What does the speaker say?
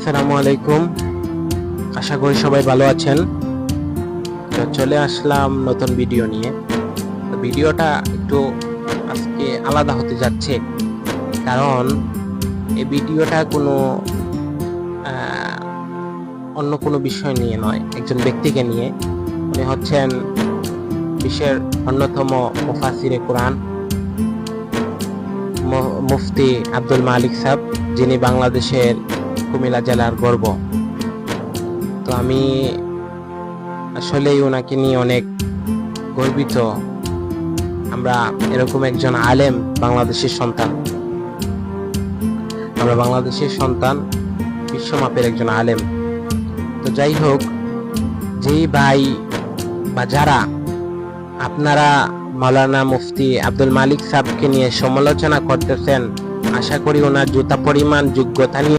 আসসালামু আলাইকুম। আশা করি সবাই ভালো আছেন। তো চলে আসলাম নতুন ভিডিও নিয়ে। তো ভিডিওটা একটু আজকে আলাদা হতে যাচ্ছে, কারণ এই ভিডিওটা কোনো আহ, অন্য কোনো বিষয় নিয়ে নয়, একজন ব্যক্তিকে নিয়ে। উনি হচ্ছেন বিশ্বের অন্যতম মুফাসিরে কোরআন, মুফতি আব্দুল মালিক সাহেব, যিনি বাংলাদেশের কুমিল্লা জেলার গর্ব। তো আমি আসলেই ওনাকে নিয়ে অনেক গর্বিত। আমরা এরকম একজন আলেম, বাংলাদেশের সন্তান, আমরা বাংলাদেশের সন্তান, বিশ্বমাপের একজন আলেম। তো যাই হোক, যেই ভাই বা যারা আপনারা মাওলানা মুফতি আব্দুল মালিক সাহেবকে নিয়ে সমালোচনা করতেছেন, আশা করি ওনার জুতা পরিমাণ যোগ্যতা নিয়ে